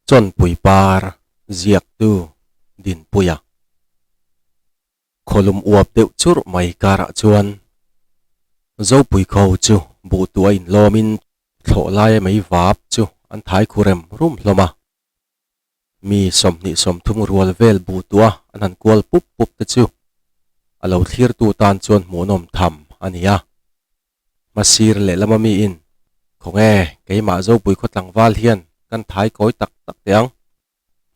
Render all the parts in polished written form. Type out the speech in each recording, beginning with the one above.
chon pui par ziak tu din puya kholum uap deuh chur mai kara chuan zo pui kho chu bu tua in lomin thlo lai mai vap chu an thai khurem rum hloma mi somni som thum rual vel bu tua an han kwal pup pup te chu alo thlir tu tan chuan hmunom tham ania masir le lama mi in khonge keima zo pui kho tlangwal hian kan thai koi tak tak tiang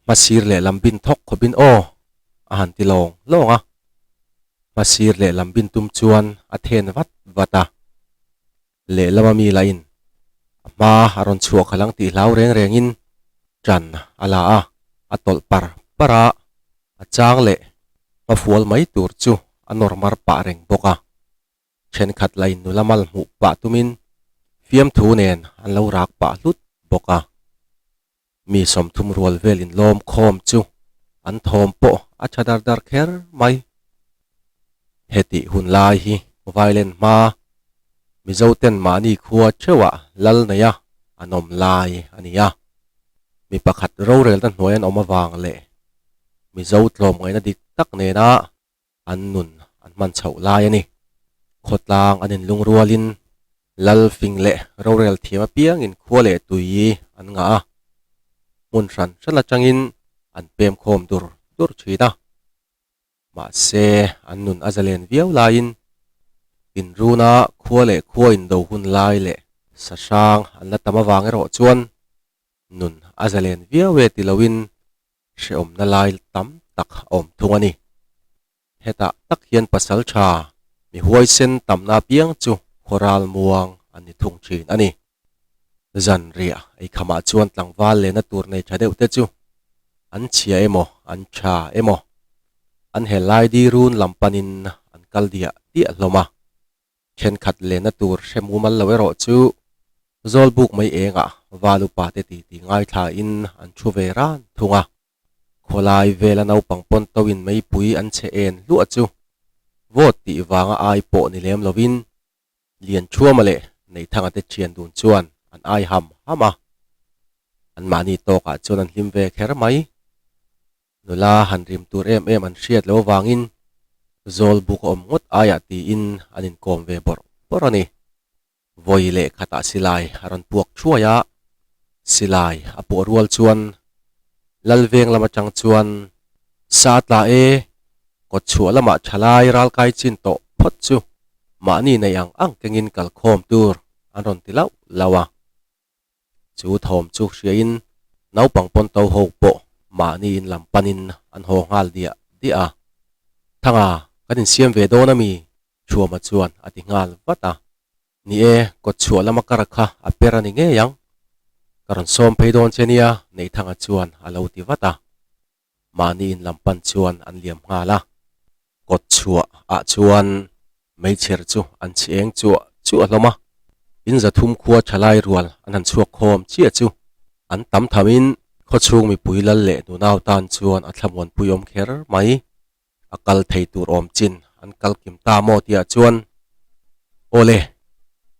masir le lambin thok khobin o a han ti long longa masir le lambin tum chuan a then vat vata le lama mi lain ma aron chuak khalang ti hlau reng rengin tran ala a atol par para a chang le ma fual mai tur chu anor mar pa reng boka chen khat lain nu lamal mu pa tumin fiam thu nen an lo rak pa lut boka mi som thum rual vel in lom khom chu an thom po a chadar dar kher mai heti hun lai hi violent ma mi zo ten mani khuwa chewa lal na ya anom lai ania mi pakhat ro rel tan hnoyan oma wang le mi zo tlom ngai na dik tak ne na an nun an man chho lai ani khotlang anin lung rualin lal fing le ro rel thima piang in khuwa le tui an nga mun ran sala changin an pem khom dur chida ma se an nun azalen viau lain in runa khuwa le khuwa in do hun lai le sa sang an la tama wang ero chuan nun azalen viau we tilawin she om na lai tam tak om thungani heta tak hian pasal tha mi huai sen tam na piang chu khoral muang ani thung thin ani zan ria ai khama chuan tlangwal le na tur nei thadeu te chu an chia emo an tha emo an helai di run lampanin an kaldia ti aloma chen khat le na tur shemumal lawero chu zol buk mai enga walu pa te ti ngai tha in an chuveran thunga kholai vela nau pangpon tawin mai pui an che en lu achu vot ti wanga ai po ni lem lovin lian chuamale nei thanga te chian dun chuan an ai hama an mani to ka chuan an hlim ve kher mai nula han rim tur em an hriat lo wangin zol buk om ngot aya ti in anin kom ve borani voi le khata silai aron puak thuaya silai apo rual chuan lalveng lama chang chuan satla e ko chua lama thalai ral kai chin to phot chu mani nei ang kengin kal khom tur aron tilau lawa chu thom chu hriain nau pangpon to ho po mani in lampanin an ho ngal dia thanga kanin siam ve do na mi chuama chuan ati ngal wata ni e ko chua lama karakha aperani nge yang karon som peidon chenia nei thanga chuan alo ti wata mani in lampan chuan an liam ngala ko chua a chuan mai cher chu an chieng chu aloma in za thum khuwa thalai rual an han chuak khom chia chu an tam thamin kho chung mi puilal le nu naw tan chuan a thlamon puyom kher mai akal thei tur om chin an kal kim ta mo tia chuan ole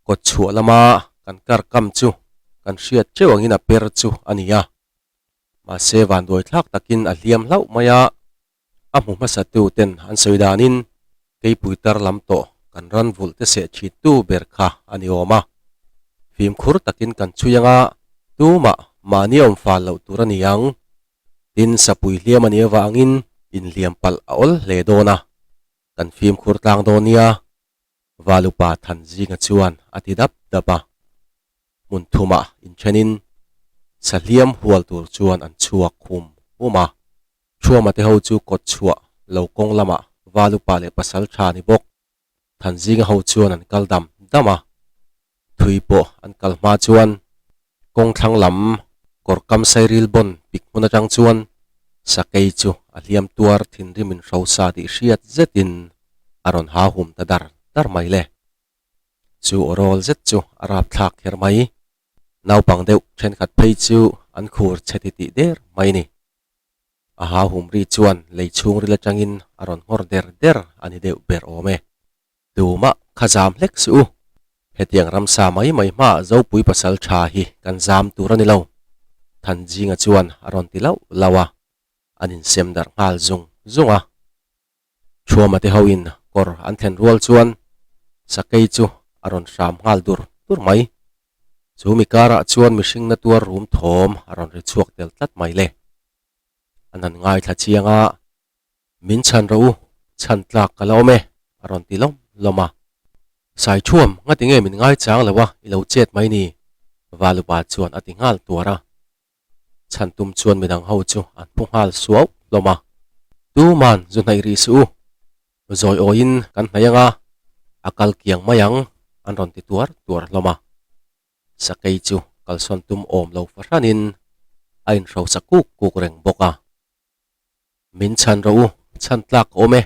ko chua lama kan kar kam chu kan hriat chewangin a per chu ania ma se van doi thlak takin a hliam hlau maya a mu ma sa tu ten an soidanin kei puitar lam to kan ran vul te se thi tu ber kha ani oma phim khur takin kan chuyanga tu mani om fa lo turani yang tin sapui hliam ani wangin in hliam pal aol le dona kan phim khur tlang donia walupa than zinga chuan atidap dapa mun thuma in chenin saliam hual tur chuan an chuak khum uma chuama te ho chu kot chua lo kong lama walupa le pasal tha ni bok than zinga ho chuan an kaldam dama thuipo an kalma chuan kong thlang lam korkam sairil bon pik muna chang chuan sakei chu aliam tuar thin rimin rosa di hriat zetin aron ha hum ta dar mai le chu orol zet chu arap thak her mai naw pang deuh then khat phei chu an khur cheti ti der mai ni a ha hum ri chuan leichung ri la changin aron ngor der ani deuh ber ome tuma khazam lek su hetiang ramsa mai ma zo pui pasal tha hi kan zam turani lo than jinga chuan aron ti lo lawa anin sem dar ngal zunga chuama te hoin kor an thlen rual chuan sakei chu aron ram ngal dur mai chu mi kara chuan mihring na tur rum thom aron ri chuak tel tlat mai le anan ngai thla chianga min chan ro chan tlak kalome aron ti loma sai chuam ngati nge min ngai chang lawa ilo chet mai ni valupa chuan ati ngal tuara chan tum chuan midang ho chu an punghal suau loma tu man zunai ri su zoi oin kan hnayanga akal kiang mayang an ron ti tuar loma sakei chu kalson tum om lo faranin ain ro sakuk reng boka min chan ro chan tlak ome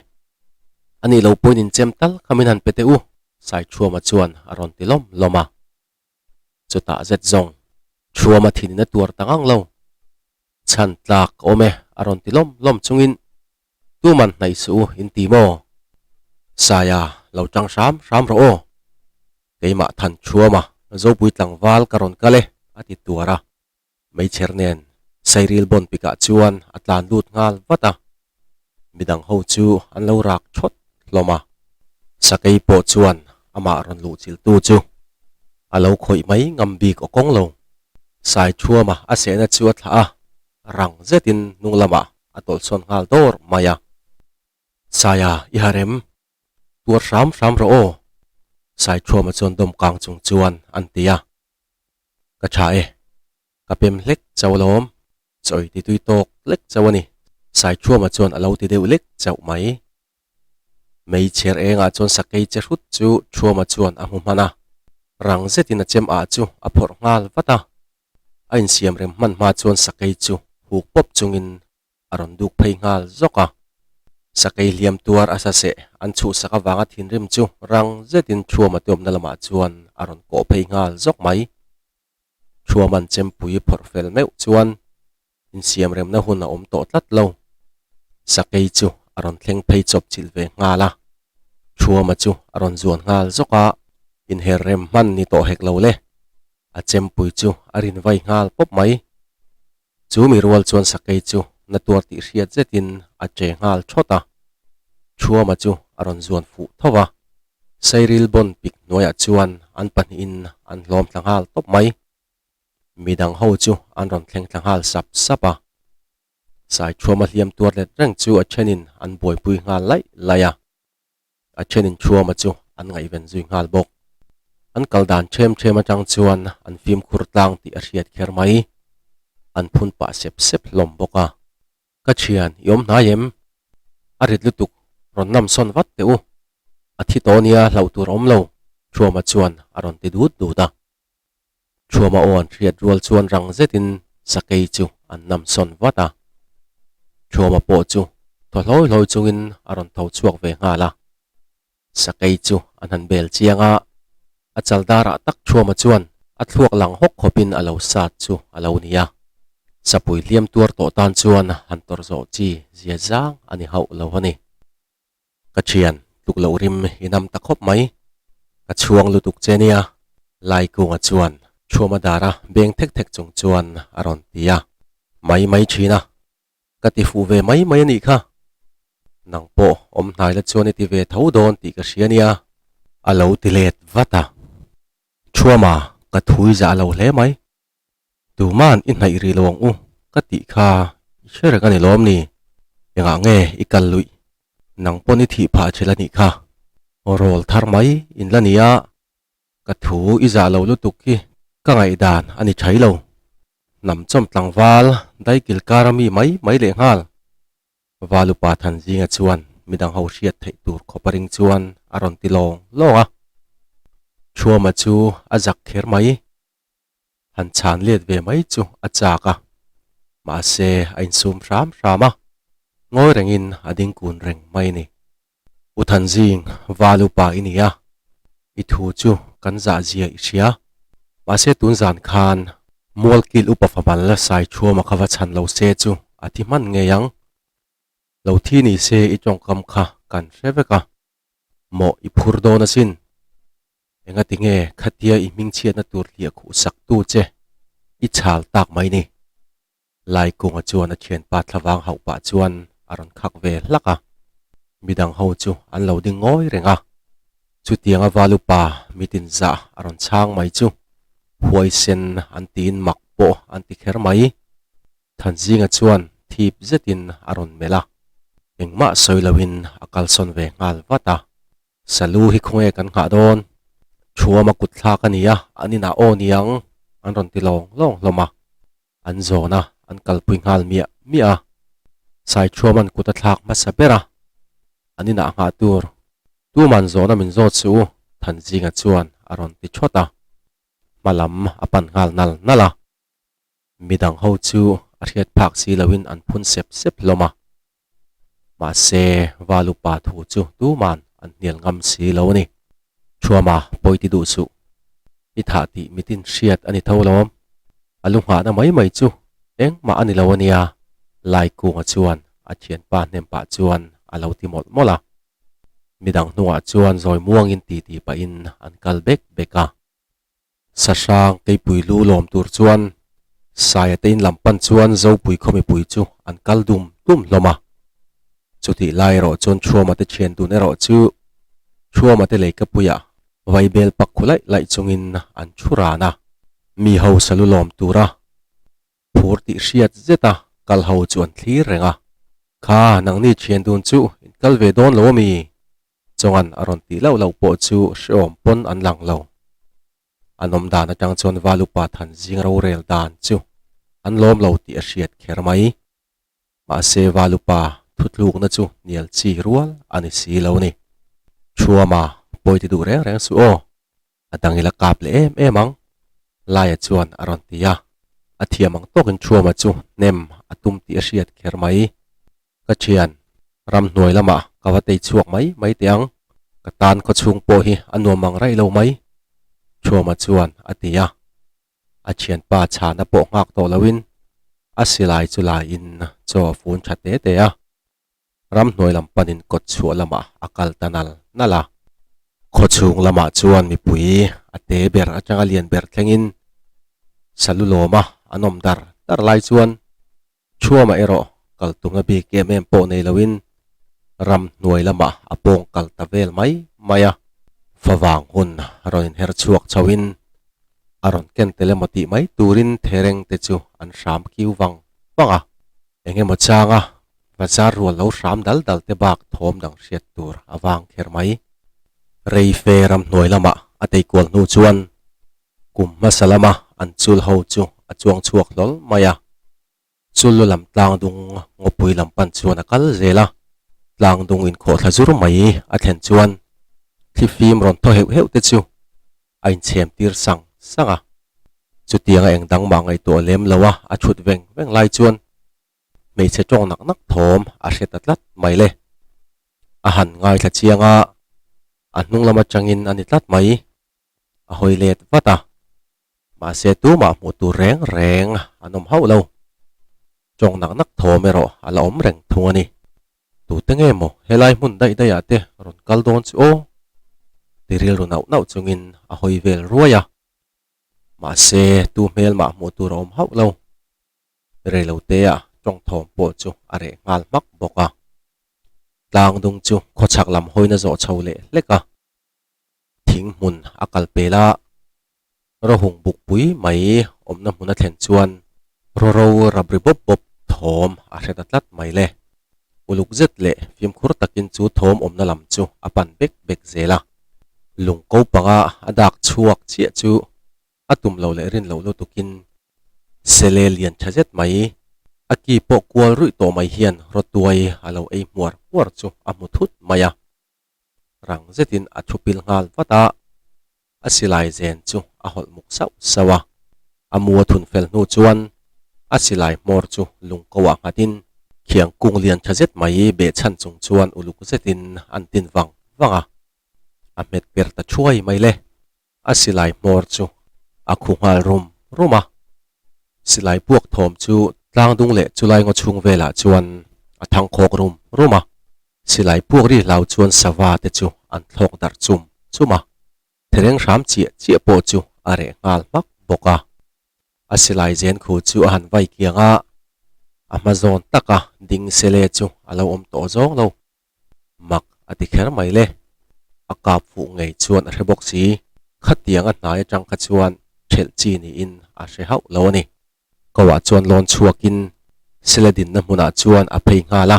ani lo poinin chemtal khamin han pete sai chuama chuan aron ti loma chuta zet zong chuama thin na tur tangang lo chan tlak ome aron ti lom chungin tu man nai su in ti mo saya lo chang ram ro o keima than chuama zo puitlang wal karon kale ati tuara mai chernen sairil bon pika chuan atlan lut ngal wata midang ho chu an lo rak thot loma sakei po chuan ama ron lu chil tu chu alo khoi mai ngam bik okong lo sai chuama ase na chu thla rang zetin nunglama atol son ngal dor maya saya iharem tur ram ro o sai chuama chon dom kang chung chuan antia ka thae kapem lek chawlom choi ti tui tok lek chawani sai chuama chon alo ti deu lek chaw mai mei cher enga chon sakei che rut chu chuama chuan a humana rang zetin a chem a chu a phor ngal wata ain siam rem man ma chon sakei chu huk pop chungin aron duk phei ngal zoka sakei liam tuar asase an chu saka wanga thin rem chu rang zetin chuama tom na lama chuan aron ko phei ngal zok mai chuaman chem pui phor fel meu chuan in siam rem na hun a om to tlat lo sakei chu aron thleng phei chop chil ve ngala chuama chu aron zuan ngal zoka in her rem man ni to hek lo le a chem pui chu arin vai ngal pop mai chu mi rual chuan sakei chu na tur ti hriat zetin a che ngal thota chuama chu aron zuan fu thowa sairil bon pik noya chuan an pan in an hlom tlanghal top mai midang ho chu an ron thleng tlanghal sapa sai chuama hliam tur let reng chu a thenin an boi pui ngal laya a thenin chuama chu an ngai ven zui ngal bok an kaldan them atang chuan an fim khur tlang ti a hriat kher mai an phun pa sep lom boka ka thian yom na yem arit lutuk ron nam son wat te u athi tonia hlautur om lo chuama chuan aron ti du da chuama on hriat rual chuan rang zetin sakei chu an nam son wata chuama po chu to hloi chungin aron tho chuak ve ngala sakei chu an han bel chianga a chaldara tak chuama chuan a thluak lang hok khopin alo sat chu alo nia sapui liam tur to tan chuan han tor zo chi zia zang ani hau lo hani ka thian tuk lo rim inam ta khop mai ka chuang lutuk chenia lai kunga chuan chuama dara beng thek chung chuan aron tia mai thina ka ti fu ve mai ani kha nang po om hnai la chuan ti ve tho don ti ka hriania alo ti let wata chuama ka thui za lo hle mai tu man in nai ri lawng ka ti kha sher ka ni lom ni enga nge ikal lui nang poni thi pha chela ni kha rol thar mai in lania ka thu iza lo lu tukki ka ngai dan ani thailo nam chom tlangwal dai kil karami mai le ngal walu pa than jinga chuan midang ho hriat thei tur khoparing chuan aron ti longa chuama chu azak kher mai han chan let ve mai chu achaka ma se ain sum rama ngoi rengin ading kun reng mai ni uthan jing walu pa inia I thu chu kan za zia ishia ma se tun zan khan mol kil upa famal la sai chuama khawa chan lo se chu ati man nge yang lo thi ni se I chong kam kha kan reveka mo I phur do na sin enga tinge khatia I ming chiat na tur lia khu sak tu che I chal tak mai ni lai kunga chuan a thian pa thawang ho pa chuan aron khak ve hlaka midang ho chu an lo ding ngoi renga chu tianga valupa mitin za aron chang mai chu huai sen an tin mak po an ti kher mai than zinga chuan thip zetin aron mela engma soilawin akal son ve ngal wata salu hi khonge kan nga don chuama kut thlak ania anina o niang an ron ti long long loma an zona an kalpui ngal mia sai chuaman kuta thlak ma sapera anina nga tur tu man zona min zo chu than zinga chuan aron ti chota malam apan ngal nal nala midang ho chu a riat phak si lawin an phun sep sep loma ma se valupa thu chu tu man an nial ngam si lo ni chuama poiti du su i tha ti mitin hriat ani tholom alunga na mai chu eng ma ani lo ania lai kunga chuan a thian pa nem pa chuan alo ti mol mola midang nuwa chuan zoi muang in ti pa in an kal bek beka sa sang kei pui lu lom tur chuan saya tein lampan chuan zo pui khomi pui chu an kal dum loma chuti lai ro chon chuama te thian tu ne ro chu chuama te leika puya vai bel pak khulai lai chungin an churana mi ho salu lom tura phurti hriat zeta kal ho chuan thlir renga kha nang ni thian dun chu in kal ve don lo mi chongan aron ti lo po chu shom pon an lang lo anom dan atang chon valupa than jing ro rel dan chu an lom lo ti a hriat kher mai ma se valupa thutluk na chu nial chi rual ani si lo ni chuama poiti du reng su o adangila kap le em ang laya chuan aron tia athiamang tokin chuama chu nem atum ti a hriat kher mai ka thian ram hnuai lama kawatei chuak mai tiang katan ko chung po hi anuamang rai lo mai chuama chuan atia a thian pa chana po ngak to lawin asilai chula in cho fun thate te a ram hnuai lam panin kot chu lama akal tanal nala kho chung lama chuan mi pui ate ber atanga lian ber thlengin saluloma anom dar lai chuan chuama ero kaltunga bi kemem po nei lawin ram hnuai lama apong kaltavel mai maya fawang hun roin her chuak chawin aron ken telemati mai turin thereng te chu an ram kiu wanga enge mo changa bazar ro lo ram dal te bak thom dang hriat tur awang kher mai rei fe ram hnuai lama atei kol nu chuan kum masalama an chul ho chu a chuang chuak lol maya chul lam tlang dung ngopui lam pan chuan akal zela tlang dung in kho thazur mai a thlen chuan thifim ron tho heu te chu ain chem tir sanga chu tianga eng dang ma ngai to lem lawa a thut veng lai chuan mei che tong nak thom a hret atlat mai le a han ngai thla chianga a hnung lama changin ani tlat mai a hoilet wata ma se tu ma mu tu reng anom hau lo chong nak thomero ala om reng thungani tu tenge mo helai mun dai ate ron kal don chu o tiril ro nau chungin a hoivel ruaya ma se tu mel ma mu tu rom hau lo re lo te a chong thom po chu are ngal mak boka tlang dung chu khochak lam hoina zo chole leka thing mun akal pela ro hung buk pui mai omna huna thlen chuan ro rabri bop thom a hretatlat mai le uluk zet le phim khur takin chu thom omna lam chu apan bek zela lung ko panga adak chuak chia chu atum lo le rin lo tukin selelian thazet mai aki po kwal rui to mai hian rotuai alo ei muar chu amuthut maya rang zetin athupil ngal wata asilai zen chu ahol muk sawa amua thun fel nu chuan asilai mor chu lungkawa ngatin khiang kung lian thazet mai be chan chung chuan uluk zetin antin wanga amet per ta chuai mai le asilai mor chu akhungal ruma silai puak thom chu tlang dung le chulai ngo chung vela chuan athang khok ruma silai puak ri lau chuan sawa te chu an thlok dar chuma thereng ram chia po chu are ngal mak boka asilai zen khu chu han vai kianga Amazon taka ding sele chu alo om to zong lo mak ati kher mai le akap fu ngei chuan a rebok si khatiang a hnai atang kha chuan thel chi ni in a hre hau lo ni kawa chuan lon chuakin seledin na hmuna chuan a phei nga la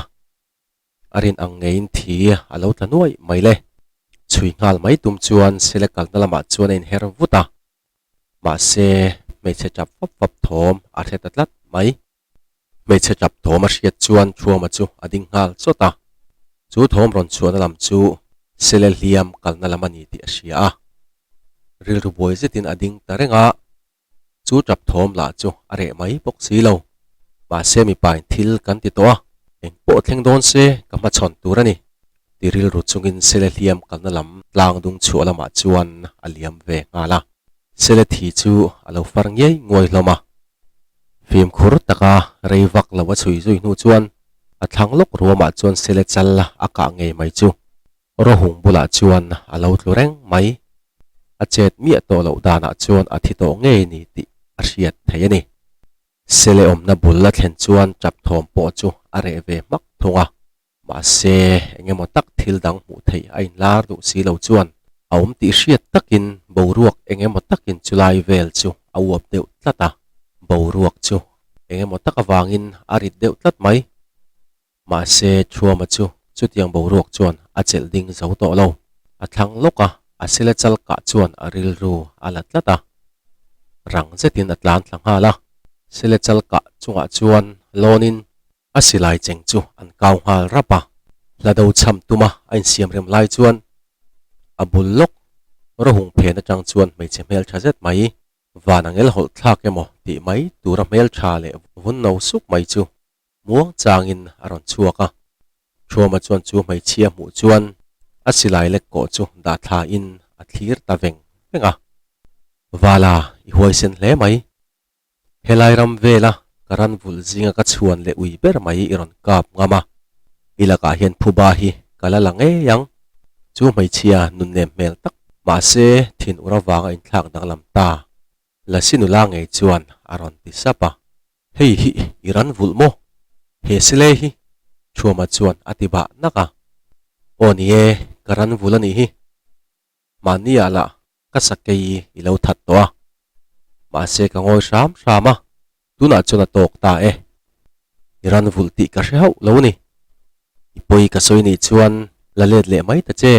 arin ang ngein thi alo tlanuai mai le chui ngal mai tum chuan selekal na lama chuan in her vuta ma se me che chap fap thom a the tatlat mai me che chap thom a hriat chuan thuama chu ading ngal chota chu thom ron chuan lam chu selel hiam kalna lamani ti a hria a ril ru boi zetin ading tarenga chu chap thom la chu are mai pok si lo ma se mi pain thil kan ti to eng po thleng don se kama chon turani tiril ru chungin sele hliam kalna lam tlang dung chu alama chuan aliam ve ngala sele thi chu alo far ngei ngoi hloma phim khur taka reivak lawa chui zui nu chuan a thlang lok ruama chuan sele chal aka ngei mai chu ro hung bula chuan alo tlureng mai a chet mi to lo dana chuan a thi to ngei ni ti a hriat theiani sele omna bulla thlen chuan chap thom po chu are ve mak thonga ma se engemaw tak thil dang mu thei a in lar du si lo chuan a om ti hriat takin boruak engemaw takin chulai vel chu a uap deuh tlata boruak chu engemaw tak awangin a rit deuh tlat mai ma se thuama chu chutiang boruak chuan a chel ding zo to lo a thlang loka a sele chal ka chuan a ril ru ala tlata rang zetin atlan thlang hala sele chal ka chunga chuan lonin asilai cheng chu an kaw hal rapa lado cham tuma ain siam rem lai chuan abul lok ro hung phen atang chuan mai chemel thazet mai vanangel hol thlak emo ti mai tura mel tha le vun no suk mai chu muang changin aron chuaka thoma chuan chu mai chia mu chuan asilai le ko chu da tha in a thlir ta veng venga wala I huai sen hle mai helai ram vela karan vul zinga ka chuan le ui ber mai iron kap ngama ilaka hian phuba hi kala lange yang chu mai chia nun nem mel tak ma se thin urawanga in thlak dang lam ta la sinula ngei chuan aron ti sapa hei hi iran vul mo he sile hi chuama chuan atiba naka onie karan vulani hi mania la kasakei ilo that to ma se ka ngoi ram rama tuna chuna tok ta iran vulti ka hau lo ni ipoi ka soini chuan la let le mai ta che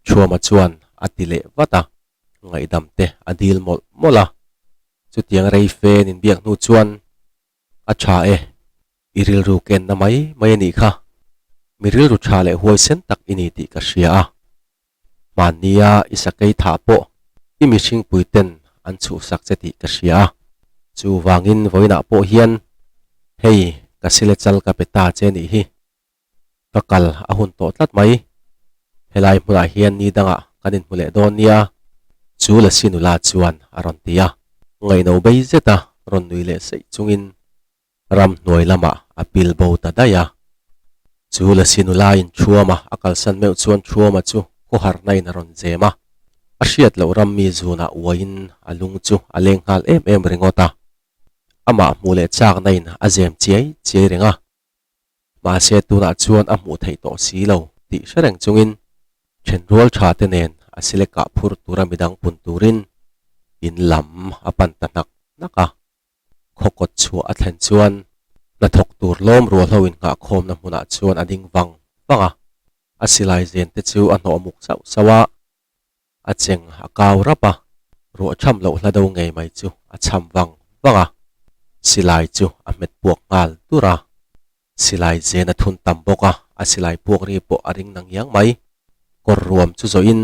chuama chuan atile wata ngai damte adil mol mola chu tiang rei fe nin biak nu chuan a tha iril ru ken na mai ni kha miril ru tha le huai sen tak ini ti ka hria mania isakei tha po imi hring puiten an chu sak cheti ka hria chu wangin voina po hian hei ka sile chal ka peta che ni hi kakal ahun to tlat mai helai hmula hian ni danga kanin hmule don nia chu la sinula chuan aron tia ngai no bei zeta ron nui le sei chungin ram noi lama apil bo ta daya chu la sinula in chuama akal san meu chuan chuama chu ko har nai na ron zema a hriat lo ram mi zuna wain alung chu aleng hal em ringota ama mule chak nain azem chiai renga ma se tuna chuan a mu thei to si lo ti hreneng chungin chen rual tha te nen asileka phur tura midang pun turin in lam apan tanak naka khokot chu a thlen chuan na thok tur lom rual hoin nga khom na hmuna chuan ading wanga asilai zen te chu a no muk sau sawa a cheng a kaw rapa ro tham lo hla do ngei mai chu a cham wanga silai chu a met puak ngal tura silai zen a thun tam boka a silai puak ri po aring nang yang mai kor ruam chu zo in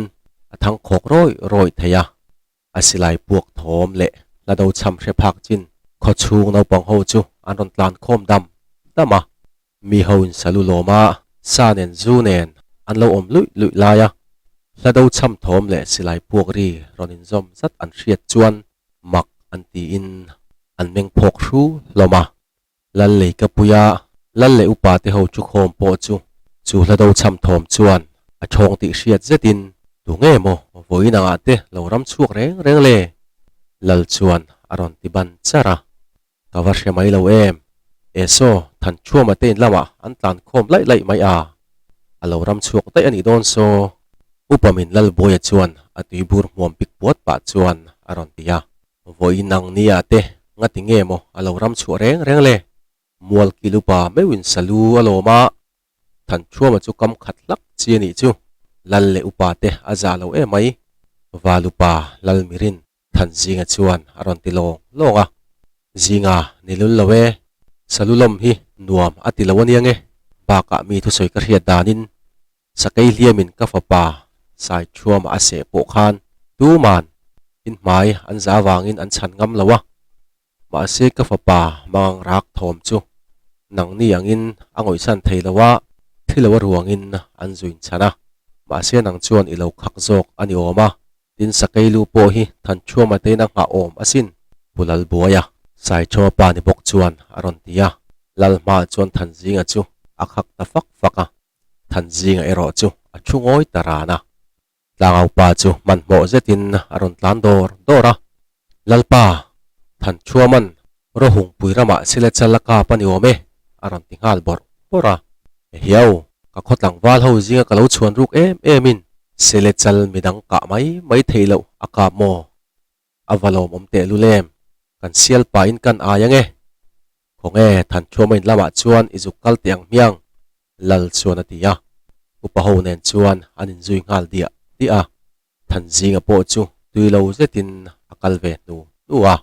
a thang khok roi theya a silai puak thom le la do cham hre phak chin kho chung no pang ho chu an ron tlan khom dama mi ho in salu loma sa nen zu nen an lo om lui laya la do cham thom le silai puak ri ron in zom zat an hriat chuan mak an ti in an meng phok hru loma lal le ka puya lal le upa te ho chu khom po chu la do cham thom chuan a thong ti hriat zetin tu nge mo voina nga te lo ram chuak reng le lal chuan aron ti ban chara kawar she mai lo em eso than chua ma ten lama an tlan khom lai mai a alo ram chuak te ani don so upamin lal boya chuan atui bur muam pik puat pa chuan aron tia voi nang nia te ngati nge mo alo ram chu reng le mual kilupa mewin salu aloma than chua ma chu kam khat lak chi ni chu lal le upa te aza lo e mai valupa lal mirin than zinga chuan aron ti longa zinga nilul lawe salulom hi nuam atilawani ange baka mi thu soi ka hriat danin sakai liamin ka fapa sai chuam ase po khan tu man in mai an zawangin an chan ngam lawa ma se ka fapa mang rak thom chu nang ni angin angoi san theilawa thilawa ruangin an zuin chana ma se nang chuan ilo khak jok ani oma tin sakai lu po hi than chuama te na nga om asin pulal buaya sai cho pa ni bok chuan aron tia lal ma chuan than zinga chu akhak ta faka than zinga ero chu achungoi tarana langau pa chu man mo zetin aron tlan dora lalpa than chuaman rohung puirama sile chalaka pani ome aron tingal bora hiau ka khotlang wal ho zinga kalo chuan ruk emin sile chal midang ka mai theilo aka mo avalom omte lulem kan sial pa in kan ayange khonge than chuamain lama chuan izukal tiang miang lal chuan atia upaho nen chuan anin zui ngal dia than zinga po chu tuilo zetin akal ve nuwa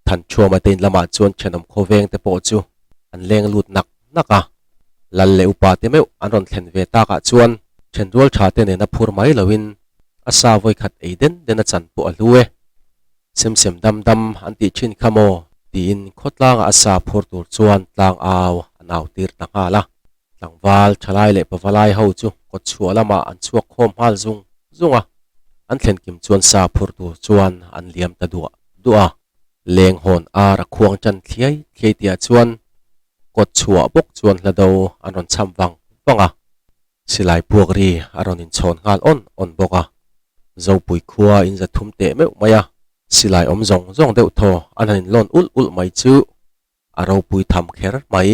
than chuama ten lama chuan chenom khoveng te po chu an leng lut naka lal le upa te meu anron thlen ve ta ka chuan chendual tha te ne na phur mai lawin asa voi khat eiden dena chan po aluwe sem dam anti chin khamo tin khotlang asa phur tur chuan tlang aw anaw tir tangala tlangwal thalai le pawalai ho chu ko chualama an chuak khom hal zunga an thlen kim chuan sa phur tur chuan an liam ta duwa leng hon ara khuang chan thlai tia chuan ko chua bok chuan hlado anon chamwang wanga silai puak ri aron in chon ngal on boka zo pui khua in za thum te meu maya silai om zong deuh tho anin lon ul mai chu aro pui tham kher mai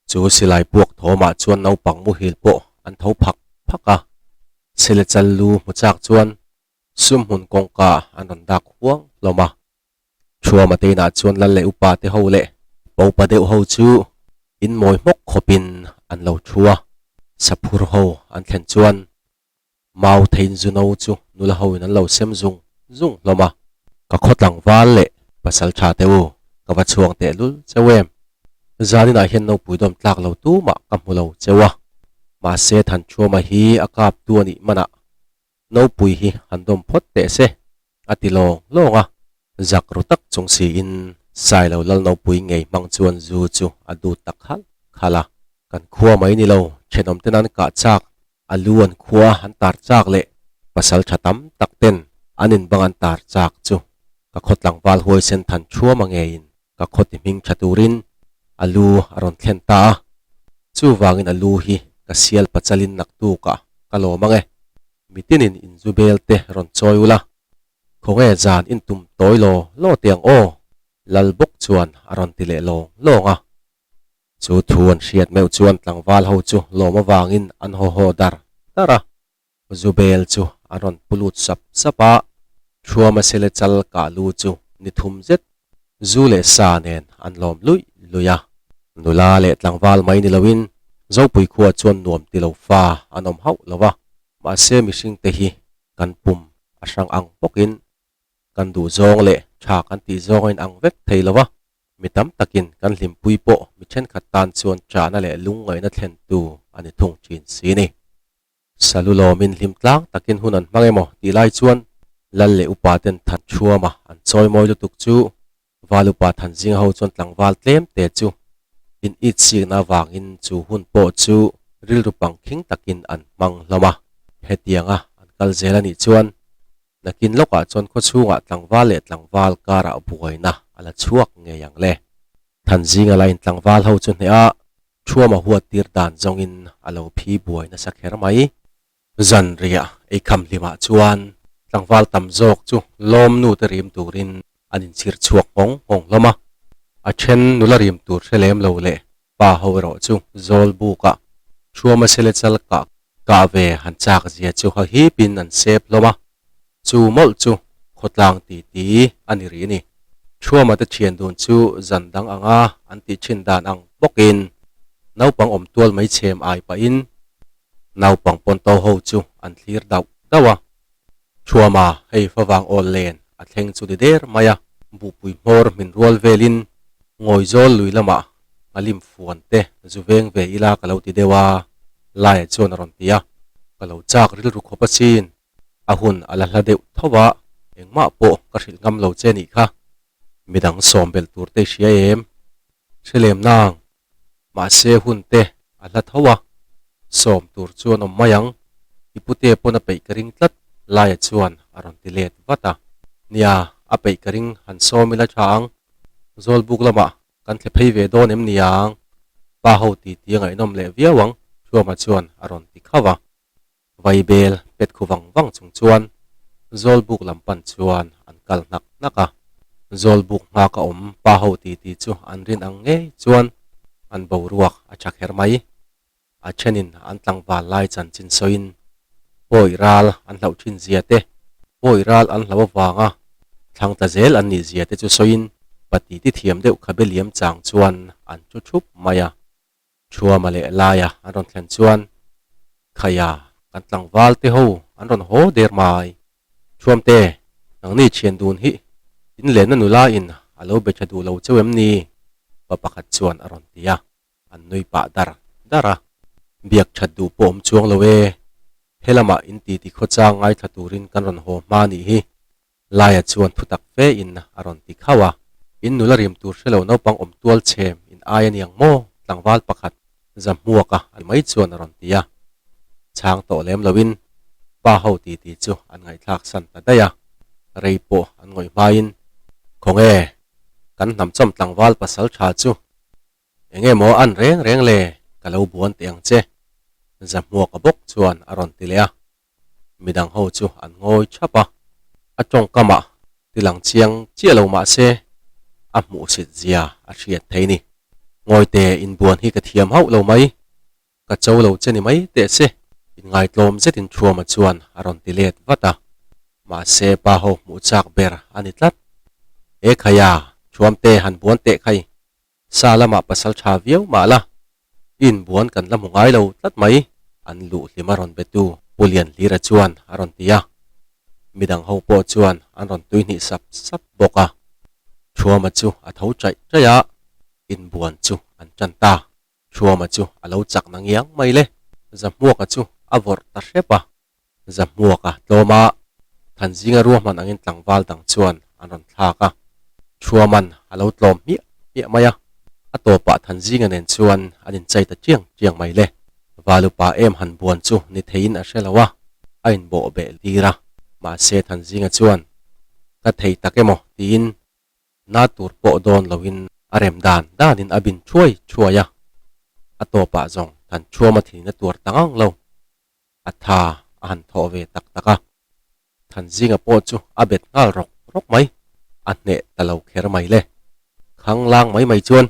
chu silai puak thoma chuan no pang mu hil po an tho phaka sile challu muchak chuan sum hun kongka anon dak huang loma chua mate na chuan lal le upa te ho le po pa deuh ho chu in moi mok khopin an lo chua saphur ho an thlen chuan mau thein zuno chu nula ho in an lo sem zung loma ka khotlang wal le pasal tha teu ka wa chuang te lul chewem zanina hian no puidom tlak lo tu ma ka mulo chewa ma se than chuama hi akap tu ani mana no pui hi handom phot te se atilong longa zakru tak chung si in sai lo lal no pui ngei mang chuan zu chu adu tak khala kan khua mai ni lo chenom tenan ka chak aluan khua han tar chak le pasal thatam takten anin bangan tar chak chu ka khotlang wal hoi sen than chua mangein ka khoti ming thaturin alu aron thlen ta chu wangin alu hi ka sial pachalin naktu ka kalo mange mitinin inzubel te ron choyula khonge zan in tum toilo lo tiang o lalbok chuan aron tile longa chu thuan hriat meu chuan tlangwal ho chu loma wangin an ho dar tara zubel chu aron pulut sapa thuama sele chal ka lu chu ni thum zet zule sa nen an lom luya nula le tlangwal mai ni lawin zo pui khuwa chuan nuam ti lo fa anom hau lawa ma se mihring te hi kan pum asang ang pokin kan du zong le tha kan ti zong in ang vek thei lawa mitam takin kan hlim pui po mi then khat tan chuan chana le lungai na thlen tu ani thung chin si ni salulo min hlim tlang takin hunan mangemo ti lai chuan lal le upaten than chuama an choi moi lutuk chu valupa than jing ho chuan tlangwal tlem te chu in it si na wangin chu hun po chu ril rupang khing takin an mang lama hetianga an kal zelani chuan nakin loka chuan kho chunga tlangwal le tlangwal kara buaina ala chuak nge yang le than jinga lain tlangwal ho chu hne a chuama huat tir dan zongin alo phi buaina sakher mai zan ria ei kham lima chuan tlangwal tam jok chu lom nu te rim turin anin chir chuak hong loma a then nularim tur thelem lo le pa ho ro chu zol bu ka chuama sele chal ka ve han chak zia chu hi pin an sep loma chu mol chu khotlang ti ani ri ni chuama ta thian dun chu zandang anga an ti chin dan ang bokin naupang om tual mai chem ai pa in naupang pon to ho chu an thlir dawa chuama hei fawang ol len a thleng chu de der maya bu pui mor min rol velin ngoi zol lui lama alim fuan te zuveng ve ila kalau ti dewa lai chon ron tia kalau chak ril ru khopa chin ahun ala hla deuh thowa engma po ka hril ngam lo che ni kha midang sombel tur te hria em thelem nang ma se hun te ala thowa som tur chuan om mayang ipute pona pei karing tlat lai chuan aron ti let wata nia a pei karing han somila thang zol buk lama kan the phei ve don em niang pa ho ti ngai nom le viawang chuama chuan aron ti khawa vaibel pet khuwang wang chung chuan zol buk lampan chuan an kal naka zol buk nga ka om pa ho ti chu an rin ang nge chuan an boruak a chak her mai a chenin an tlangwa lai chan chin soin poiral an lau thin zia te poiral an hlawa wanga thlang ta zel an ni zia te chu soin pati ti thiam deuh khabeliam chang chuan an chu thup maya chuama le laya an ron thlen chuan khaya kan tlangwal te ho an ron ho der mai chuam te nang ni thian dun hi in len na nula in alo be chadu lo chewem ni papakhat chuan aron tia an noi pa dara biak chadu pom chuang lowe helama in ti khocha ngai thaturin kan ron ho ma ni hi laya chuan thutak fe in aron ti khawa in nularim tur shelo no pang om tual chem in ayan yang mo tlangwal pakhat zamhuaka almai chuan aron tia chang to lem lawin pa ho ti chu an ngai thlak san ta daya reipo an ngoi main khonge kan nam chom tlangwal pasal tha chu enge mo an reng le kalau buan tiang che zamhuaka bok chuan aron ti le midang ho chu an ngoi chapa atong kama tilang chiang chialo ma se a mu sit zia a hriat theini ngoi te in buan hi ka thiam hau lo mai ka chau lo cheni mai te se in ngai tlom zetin thuama chuan aron ti let wata ma se pa ho mu chak ber ani tlat e khaya chuam te han buan te khai salama pasal tha viau mala in buan kan lam ngai lo tlat mai an lu limaron betu pulian lira chuan aron tia midang ho po chuan an ron tuini sap boka chuama chu a tho chaya in buan chu an chanta chuama chu alo chak nangyang mai le zamhuaka chu avor ta hrepa zamhuaka tloma thanjinga ruahman angin tlangwal dang chuan an ron thlaka chuaman alo tlom mi maya atopa thanjinga nen chuan anin chaita chiang mai le valupa em han buan chu ni thein a hrelawa ain bo be lira ma se thanjinga chuan ka thei takemo tin na tur po don lowin arem danin abin chuaya atopa zong than chuama thina tur tangang lo atha an tho ve taka thanjinga po chu abet ngal rok mai anne talo kher mai le khang lang mai chuan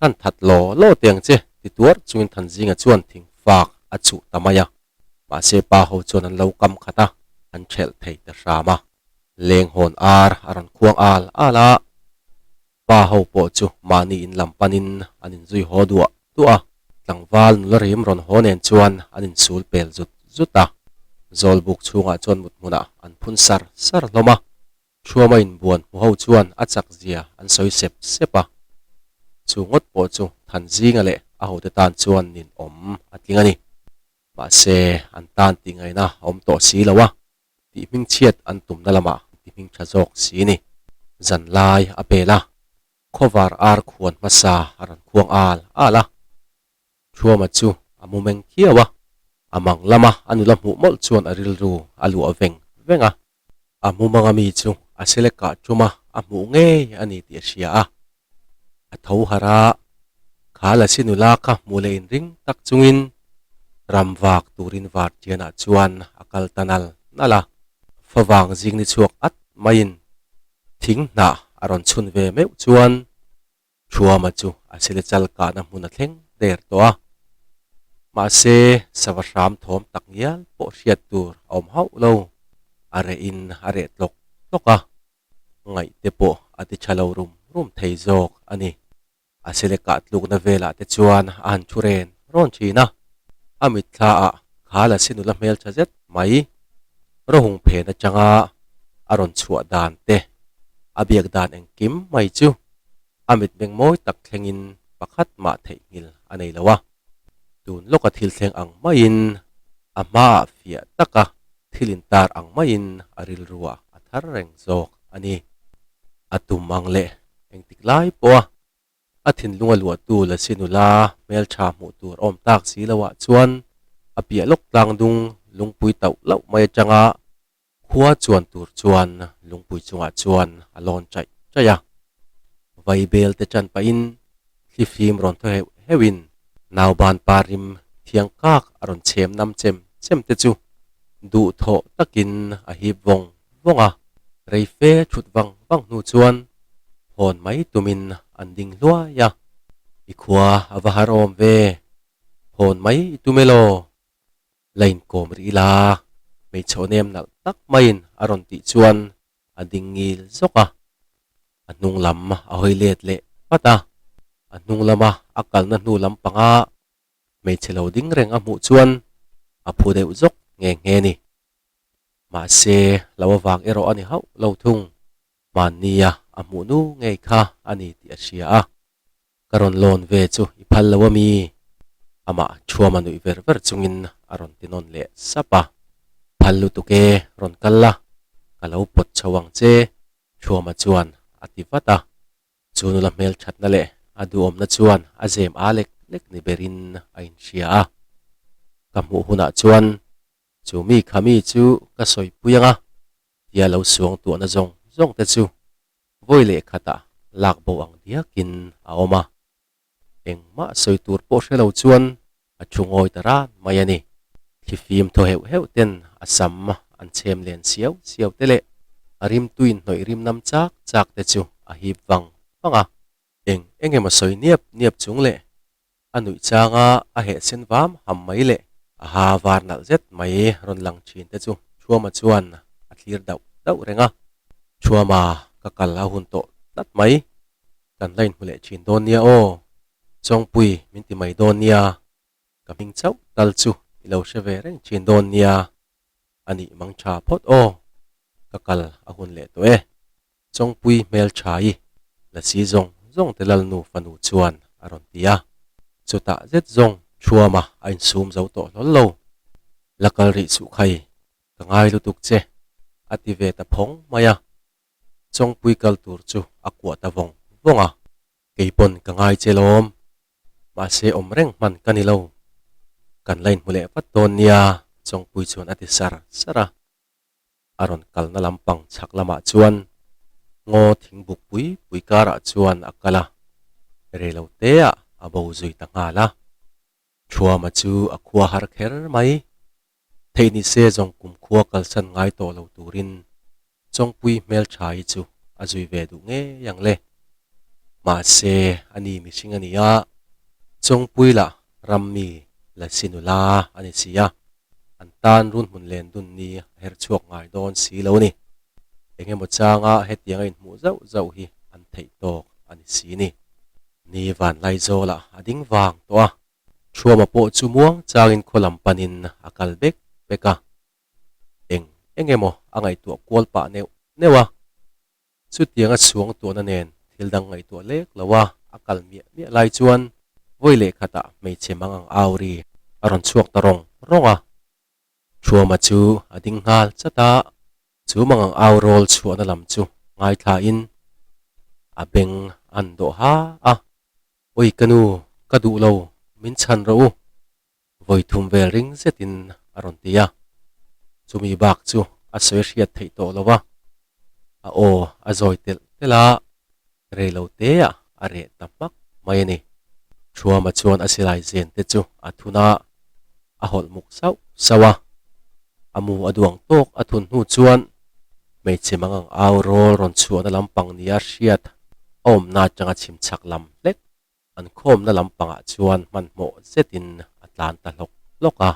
kan that lo tiang che ti tur chuin thanjinga chuan thing fak achu tamaya ma se pa ho chuan an lo kam khata an thel thei ta rama leng hon aron khuang ala pa ho po chu mani in lampanin anin zui ho duwa tua tlangwal nularim ron honen chuan anin sul pel zuta zolbuk chunga chuan mutmuna an phun sar loma chuama in buan mu ho chuan achak zia an soi sepa chungot po chu thanjinga le a ho te tan chuan nin om atlingani ma se an tan tingai na om to si lawa ti ming chiat an tum na lama ti ming thajok si ni zan lai apela khovar khuan masa aran khuang ala chuama chu amumeng khiawa amang lama anulam hu mol chuan aril ru alu aveng venga amumanga mi chu aseleka chuma amu nge ani ti sia a tho hara khala sinula ka mulein ring tak chungin ramwak turin war tiana chuan akal tanal nala fawang jing ni chuak at main thing na aron chun ve meu chuan chua ma chu asile chal ka na hmuna thleng der to a ma se savasham thom tak ngial po hriat tur om hau lo are in are tlok toka ngai te po ati chalo rum thei jok ani asile ka tluk na vela te chuan an thuren ron china amit thla a khala sinula mel chazet mai rohung phe na changa aron chua dan te abiak dan eng kim mai chu amit beng moi tak thlengin pakhat ma thei ngil anei lawa tun loka thil thleng ang main ama fia taka thilin tar ang main aril ruwa athar reng jok ani atum ang le eng tiklai po athin lunga lua tu la sinula mel tha mu tur om tak si lawa chuan apia lok tlang dung lungpui tau lau mai changa khua chuan tur chuan lungpui chunga chuan alon chai chaya vai bel te chan pa in hlifim ron tho hewin naw ban parim thiang kak aron chem nam chem te chu du tho takin a hi vonga rei fe thut wang nu chuan hon mai tumin anding lua ya ikhua avaharom ve hon mai tumelo lain kom ri la mei chonem nal tak main aron ti chuan ading ngil zoka anung lam a hoilet le pata anung lama akal na nu lam panga mei chelo ding reng a mu chuan a phu deuh zok nge ni ma se lawa wang ero ani hau lo thung mania amu nu ngei kha ani ti asia a karon lon ve chu iphal lawami ama chuama nu ver chungin aron tinon le sapa phallu tuke ron kalla kalau pot chawang che chuama chuan ativata chunu la mel thatna le adu om na chuan azem alek lek ni berin ain sia a kamu huna chuan chumi khami chu ka soi puyanga tia lo suang tu na zong te chu voile khata lak bo ang diakin a oma eng ma soi tur po shelo chuan a chungoi tara mayani thifim tho heu ten asam an chem len siau tele arim tuin noi rim nam chak te chu a hi wanga enge ma soi niap chung le anui changa a he sen vam ham mai le a ha var nal zet mai ron lang chin te chu chuama chuan a thlir dau renga chuama ka kal a hun to tat mai kan lain hule chin don nia o chong pui min ti mai don nia ka ming chau tal chu ilo sheve reng chin don nia ani mang cha phot o ka kal a hun le to chong pui mel chai la si zong telal nu fanu chuan aron tia chuta zet zong chuama ain sum zo to lolo lakal ri su khai ka ngai lu tuk che ati ve ta phong maya chong pui kal tur chu akwa ta vonga keipon ka ngai chelom ma se om reng man kanilo kan lain mule paton nia chong pui chuan ati sara aron kal na lampang chak lama chuan ngo thing buk pui kara chuan akala relo te a abo zui ta ngala chuama chu akwa har kher mai theini se jong kum khua kal san ngai to lo turin chong pui mel chai chu azui ve du nge yang le ma se ani mi sing ani a chong pui la rammi la sinula ani sia antan run mun len dun ni her chuak ngai don si lo ni enge mo changa hetiang in mu zau hi an thei tok ani si ni van lai zo la ading wang to a chuama po chu muang changin kholam panin akal beka enge mo angai tu kwal pa newa chu tianga suang to na nen thildang ngai to lek lawa akal mi lai chuan voile khata mei chemang ang auri aron chuak tarong ronga chuama chu ading ngal chata chu mangang aurol chu na lam chu ngai tha in abeng ando ha a oi kanu kadu lo min chan ro voi thum vel ring zetin aron tia chumi bak chu a soi riat thei to lowa a o a zoi tela relo te a are tamak mai ni chuama chuan asilai zen te chu athuna a hol muk sawa amu aduang tok athun hu chuan mei chemangang aurol ron chuan lampang nia riat om na changa chim chak lam lek an khom na lam panga chuan man mo zetin atlan ta lok loka